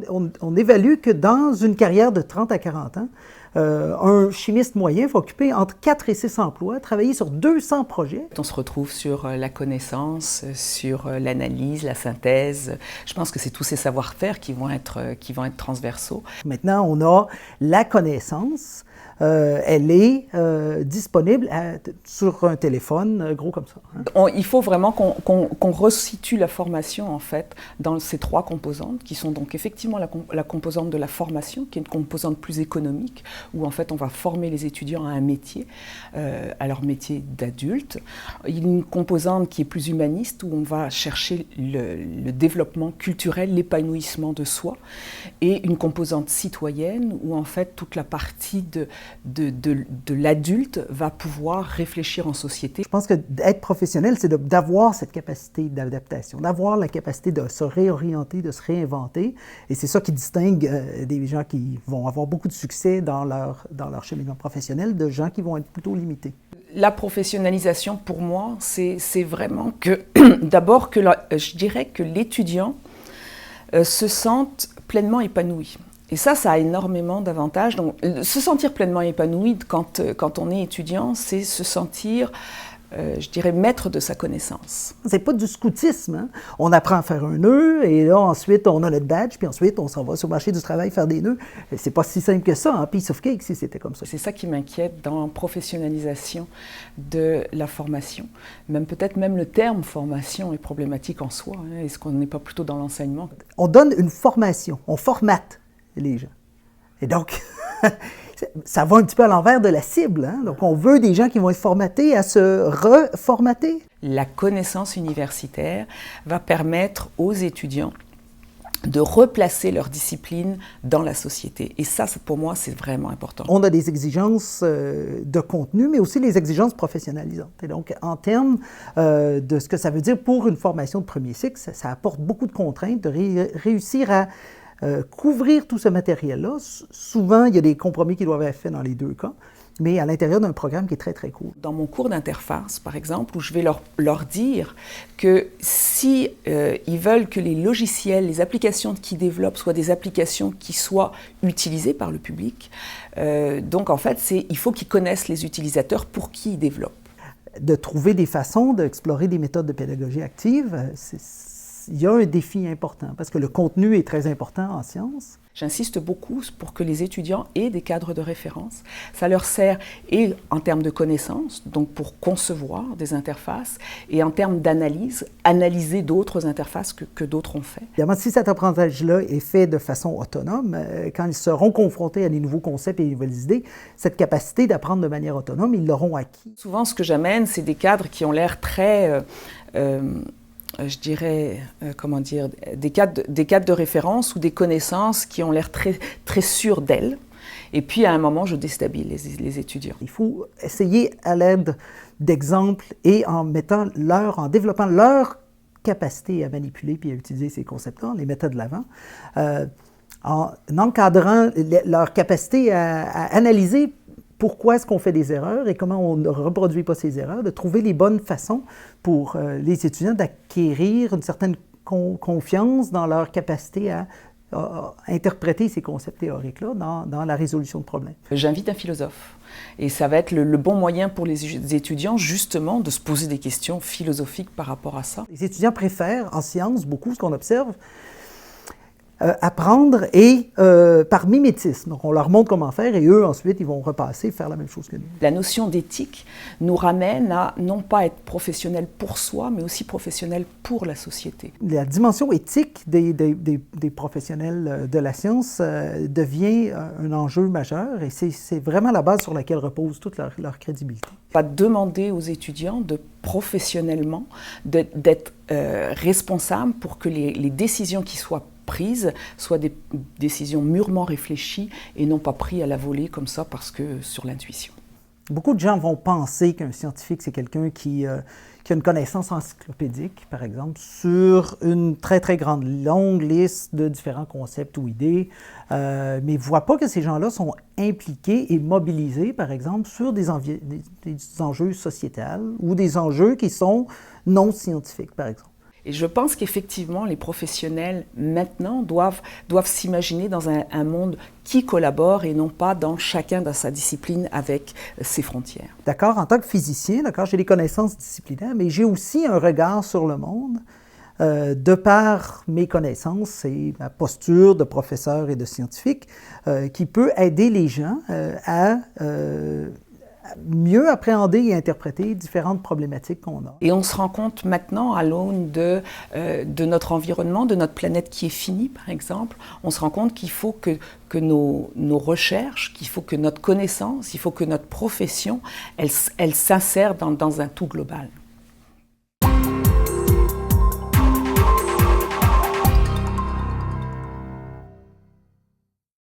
on évalue que dans une carrière de 30 à 40 ans, un chimiste moyen va occuper entre 4 et 6 emplois, travailler sur 200 projets. On se retrouve sur la connaissance, sur l'analyse, la synthèse. Je pense que c'est tous ces savoir-faire qui vont être transversaux. Maintenant, on a la connaissance. Elle est disponible sur un téléphone gros comme ça. Il faut vraiment qu'on resitue la formation en fait dans ces 3 composantes qui sont donc effectivement la composante de la formation qui est une composante plus économique où en fait on va former les étudiants à un métier, à leur métier d'adulte. Il y a une composante qui est plus humaniste où on va chercher le développement culturel, l'épanouissement de soi et une composante citoyenne où en fait toute la partie de l'adulte va pouvoir réfléchir en société. Je pense que d'être professionnel, c'est d'avoir cette capacité d'adaptation, d'avoir la capacité de se réorienter, de se réinventer. Et c'est ça qui distingue des gens qui vont avoir beaucoup de succès dans leur cheminement professionnel de gens qui vont être plutôt limités. La professionnalisation, pour moi, c'est vraiment que, d'abord, je dirais que l'étudiant se sente pleinement épanoui. Et ça a énormément d'avantages. Donc, se sentir pleinement épanoui quand on est étudiant, c'est se sentir, je dirais, maître de sa connaissance. C'est pas du scoutisme. Hein? On apprend à faire un nœud et là, ensuite, on a notre badge, puis ensuite, on s'en va sur le marché du travail faire des nœuds. C'est pas si simple que ça, hein? Piece of cake, si c'était comme ça. C'est ça qui m'inquiète dans la professionnalisation de la formation. Peut-être même le terme formation est problématique en soi. Hein? Est-ce qu'on n'est pas plutôt dans l'enseignement? On donne une formation, on formate les gens. Et donc, ça va un petit peu à l'envers de la cible. Hein? Donc, on veut des gens qui vont être formatés à se reformater. La connaissance universitaire va permettre aux étudiants de replacer leur discipline dans la société. Et ça, pour moi, c'est vraiment important. On a des exigences de contenu, mais aussi les exigences professionnalisantes. Et donc, en termes de ce que ça veut dire pour une formation de premier cycle, ça apporte beaucoup de contraintes de réussir à couvrir tout ce matériel-là. Souvent, il y a des compromis qui doivent être faits dans les 2 cas, mais à l'intérieur d'un programme qui est très, très court. Dans mon cours d'interface, par exemple, où je vais leur dire que si ils veulent que les logiciels, les applications qu'ils développent soient des applications qui soient utilisées par le public, donc en fait, il faut qu'ils connaissent les utilisateurs pour qui ils développent. De trouver des façons d'explorer des méthodes de pédagogie active, il y a un défi important, parce que le contenu est très important en sciences. J'insiste beaucoup pour que les étudiants aient des cadres de référence. Ça leur sert et en termes de connaissances, donc pour concevoir des interfaces, et en termes d'analyse, analyser d'autres interfaces que d'autres ont fait. Évidemment, si cet apprentissage-là est fait de façon autonome, quand ils seront confrontés à des nouveaux concepts et des nouvelles idées, cette capacité d'apprendre de manière autonome, ils l'auront acquis. Souvent, ce que j'amène, c'est des cadres qui ont l'air très... je dirais, des cadres de référence ou des connaissances qui ont l'air très, très sûres d'elles. Et puis, à un moment, je déstabilise les étudiants. Il faut essayer à l'aide d'exemples et en développant leur capacité à manipuler puis à utiliser ces concepts-là, en les mettant de l'avant, en encadrant leur capacité à analyser pourquoi est-ce qu'on fait des erreurs et comment on ne reproduit pas ces erreurs, de trouver les bonnes façons pour les étudiants d'acquérir une certaine confiance dans leur capacité à interpréter ces concepts théoriques-là dans la résolution de problèmes. J'invite un philosophe et ça va être le bon moyen pour les étudiants justement de se poser des questions philosophiques par rapport à ça. Les étudiants préfèrent en sciences beaucoup ce qu'on observe, apprendre et par mimétisme. Donc, on leur montre comment faire et eux, ensuite, ils vont repasser faire la même chose que nous. La notion d'éthique nous ramène à non pas être professionnel pour soi, mais aussi professionnel pour la société. La dimension éthique des professionnels de la science devient un enjeu majeur et c'est vraiment la base sur laquelle repose toute leur crédibilité. Pas demander aux étudiants de professionnellement d'être responsables pour que les décisions qui soient prises soient des décisions mûrement réfléchies et non pas prises à la volée comme ça parce que sur l'intuition. Beaucoup de gens vont penser qu'un scientifique, c'est quelqu'un qui a une connaissance encyclopédique, par exemple, sur une très, très longue liste de différents concepts ou idées, mais ne voient pas que ces gens-là sont impliqués et mobilisés, par exemple, sur des enjeux sociétals ou des enjeux qui sont non scientifiques, par exemple. Et je pense qu'effectivement, les professionnels, maintenant, doivent s'imaginer dans un monde qui collabore et non pas dans chacun dans sa discipline avec ses frontières. D'accord, en tant que physicien, d'accord, j'ai des connaissances disciplinaires, mais j'ai aussi un regard sur le monde de par mes connaissances et ma posture de professeur et de scientifique qui peut aider les gens à mieux appréhender et interpréter différentes problématiques qu'on a. Et on se rend compte maintenant, à l'aune de notre environnement, de notre planète qui est finie, par exemple, on se rend compte qu'il faut que nos recherches, qu'il faut que notre connaissance, il faut que notre profession, elle s'insère dans un tout global.